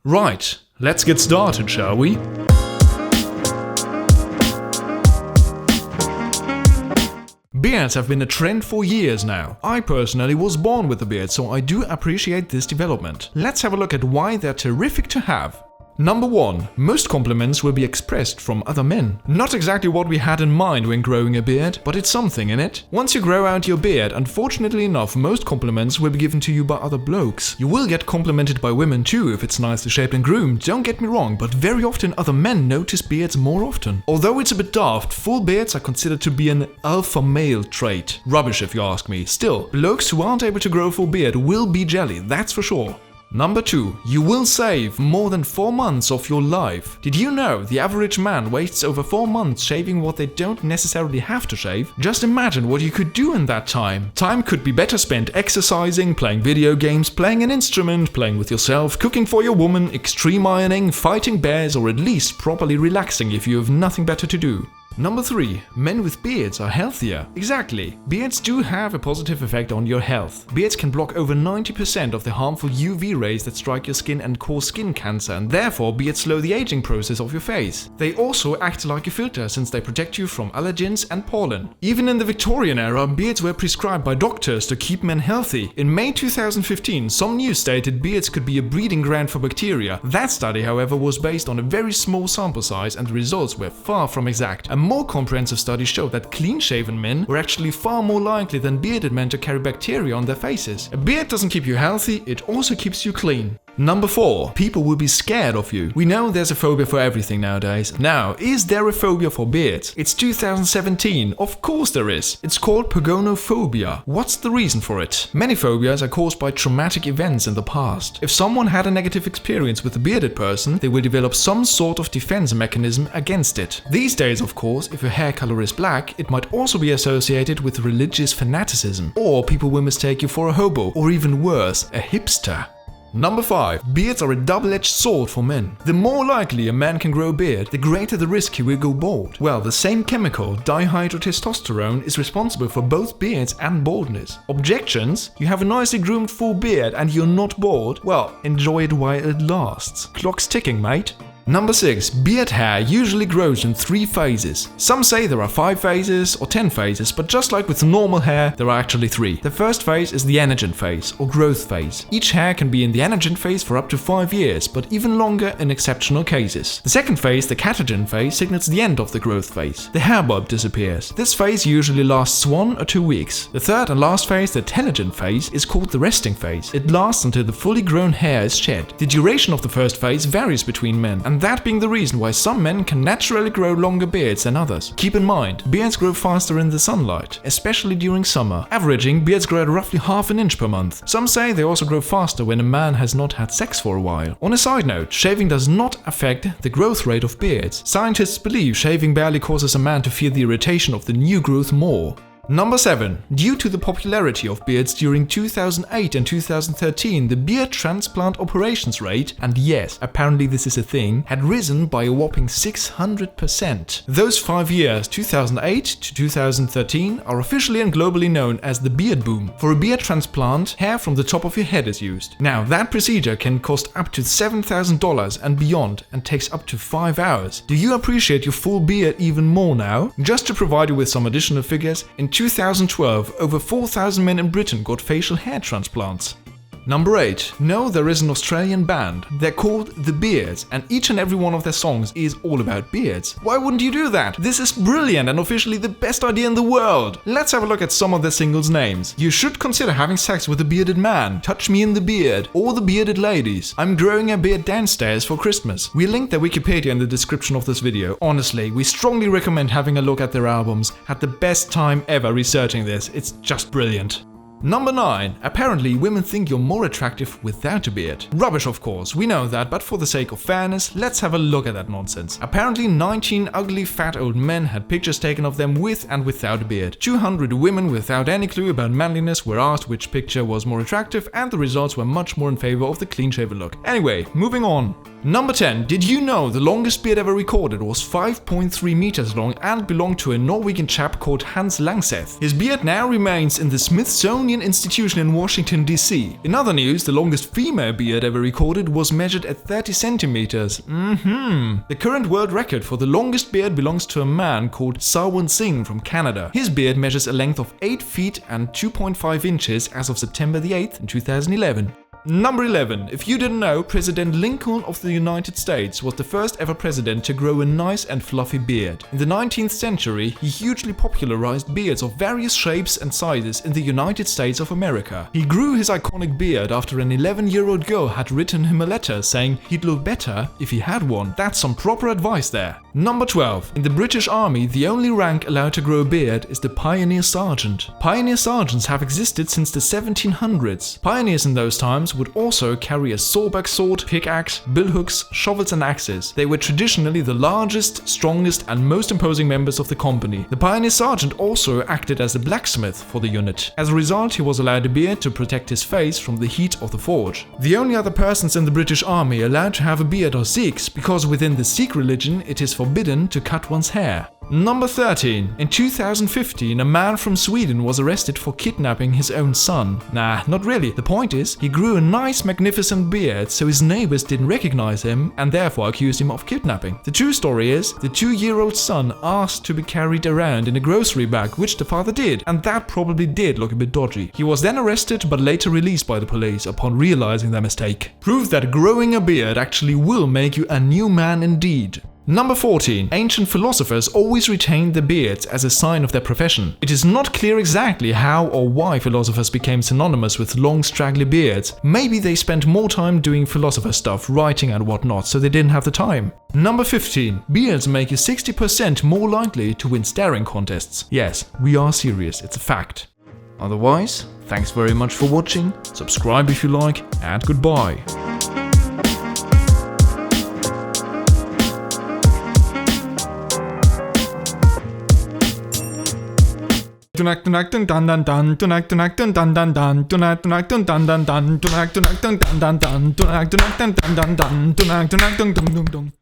Right, let's get started, shall we? Beards have been a trend for years now. I personally was born with a beard, so I do appreciate this development. Let's have a look at why they're terrific to have. Number 1. Most compliments will be expressed from other men. Not exactly what we had in mind when growing a beard, but it's something in it. Once you grow out your beard, unfortunately enough, most compliments will be given to you by other blokes. You will get complimented by women too if it's nicely shaped and groomed, don't get me wrong, but very often other men notice beards more often. Although it's a bit daft, full beards are considered to be an alpha male trait. Rubbish if you ask me. Still, blokes who aren't able to grow a full beard will be jelly, that's for sure. Number 2. You will save more than 4 months of your life. Did you know the average man wastes over 4 months shaving what they don't necessarily have to shave? Just imagine what you could do in that time. Time could be better spent exercising, playing video games, playing an instrument, playing with yourself, cooking for your woman, extreme ironing, fighting bears, or at least properly relaxing if you have nothing better to do. Number 3. Men with beards are healthier. Exactly. Beards do have a positive effect on your health. Beards can block over 90% of the harmful UV rays that strike your skin and cause skin cancer, and therefore beards slow the aging process of your face. They also act like a filter since they protect you from allergens and pollen. Even in the Victorian era, beards were prescribed by doctors to keep men healthy. In May 2015, some news stated beards could be a breeding ground for bacteria. That study, however, was based on a very small sample size and the results were far from exact. A more comprehensive studies showed that clean-shaven men were actually far more likely than bearded men to carry bacteria on their faces. A beard doesn't keep you healthy, it also keeps you clean. Number 4. People will be scared of you. We know there's a phobia for everything nowadays. Now, is there a phobia for beards? It's 2017. Of course there is. It's called Pogonophobia. What's the reason for it? Many phobias are caused by traumatic events in the past. If someone had a negative experience with a bearded person, they will develop some sort of defense mechanism against it. These days, of course, if your hair color is black, it might also be associated with religious fanaticism. Or people will mistake you for a hobo, or even worse, a hipster. Number 5. Beards are a double-edged sword for men. The more likely a man can grow a beard, the greater the risk he will go bald. Well, the same chemical, dihydrotestosterone, is responsible for both beards and baldness. Objections? You have a nicely groomed full beard and you're not bald? Well, enjoy it while it lasts. Clock's ticking, mate. Number 6. Beard hair usually grows in 3 phases. Some say there are 5 phases or 10 phases, but just like with normal hair, there are actually 3. The first phase is the anagen phase, or growth phase. Each hair can be in the anagen phase for up to 5 years, but even longer in exceptional cases. The second phase, the catagen phase, signals the end of the growth phase. The hair bulb disappears. This phase usually lasts 1 or 2 weeks. The third and last phase, the telogen phase, is called the resting phase. It lasts until the fully grown hair is shed. The duration of the first phase varies between men, and that being the reason why some men can naturally grow longer beards than others. Keep in mind, beards grow faster in the sunlight, especially during summer. Averaging, beards grow at roughly half an inch per month. Some say they also grow faster when a man has not had sex for a while. On a side note, shaving does not affect the growth rate of beards. Scientists believe shaving barely causes a man to feel the irritation of the new growth more. Number 7. Due to the popularity of beards during 2008 and 2013, the beard transplant operations rate, and yes, apparently this is a thing, had risen by a whopping 600%. Those 5 years, 2008 to 2013, are officially and globally known as the beard boom. For a beard transplant, hair from the top of your head is used. Now, that procedure can cost up to $7,000 and beyond, and takes up to 5 hours. Do you appreciate your full beard even more now? Just to provide you with some additional figures, in 2012, over 4,000 men in Britain got facial hair transplants. Number 8. No, there is an Australian band. They're called The Beards, and each and every one of their songs is all about beards. Why wouldn't you do that? This is brilliant and officially the best idea in the world. Let's have a look at some of their singles' names. You should consider having sex with a bearded man, Touch Me in the Beard, or The Bearded Ladies. I'm growing a beard downstairs for Christmas. We linked their Wikipedia in the description of this video. Honestly, we strongly recommend having a look at their albums. Had the best time ever researching this. It's just brilliant. Number 9. Apparently women think you're more attractive without a beard. Rubbish, of course, we know that, but for the sake of fairness, let's have a look at that nonsense. Apparently 19 ugly fat old men had pictures taken of them with and without a beard. 200 women without any clue about manliness were asked which picture was more attractive, and the results were much more in favor of the clean-shaven look. Anyway, moving on. Number 10. Did you know the longest beard ever recorded was 5.3 meters long and belonged to a Norwegian chap called Hans Langseth? His beard now remains in the Smithsonian Institution in Washington, D.C. In other news, the longest female beard ever recorded was measured at 30 centimeters. The current world record for the longest beard belongs to a man called Sarwan Singh from Canada. His beard measures a length of 8 feet and 2.5 inches as of September the 8th in 2011. Number 11. If you didn't know, President Lincoln of the United States was the first ever president to grow a nice and fluffy beard. In the 19th century, he hugely popularized beards of various shapes and sizes in the United States of America. He grew his iconic beard after an 11-year-old girl had written him a letter saying he'd look better if he had one. That's some proper advice there. Number 12. In the British Army, the only rank allowed to grow a beard is the Pioneer Sergeant. Pioneer Sergeants have existed since the 1700s. Pioneers in those times would also carry a sawback sword, pickaxe, billhooks, shovels and axes. They were traditionally the largest, strongest and most imposing members of the company. The Pioneer Sergeant also acted as a blacksmith for the unit. As a result, he was allowed a beard to protect his face from the heat of the forge. The only other persons in the British Army allowed to have a beard are Sikhs, because within the Sikh religion it is forbidden to cut one's hair. Number 13. In 2015, a man from Sweden was arrested for kidnapping his own son. Nah, not really. The point is, he grew a nice, magnificent beard, so his neighbors didn't recognize him and therefore accused him of kidnapping. The true story is, the 2-year-old son asked to be carried around in a grocery bag, which the father did, and that probably did look a bit dodgy. He was then arrested but later released by the police upon realizing their mistake. Proof that growing a beard actually will make you a new man indeed. Number 14. Ancient philosophers always retained their beards as a sign of their profession. It is not clear exactly how or why philosophers became synonymous with long straggly beards. Maybe they spent more time doing philosopher stuff, writing and whatnot, so they didn't have the time. Number 15. Beards make you 60% more likely to win staring contests. Yes, we are serious, it's a fact. Otherwise, thanks very much for watching, subscribe if you like, and goodbye. Tonight, tonight, dun dun dun dun. Tonight, tonight, dun dun dun dun. Tonight, tonight, dun dun dun dun. Tonight, tonight, dun dun dun dun. Tonight, tonight, dun dun dun dun. Tonight, tonight, dun dun dun dun.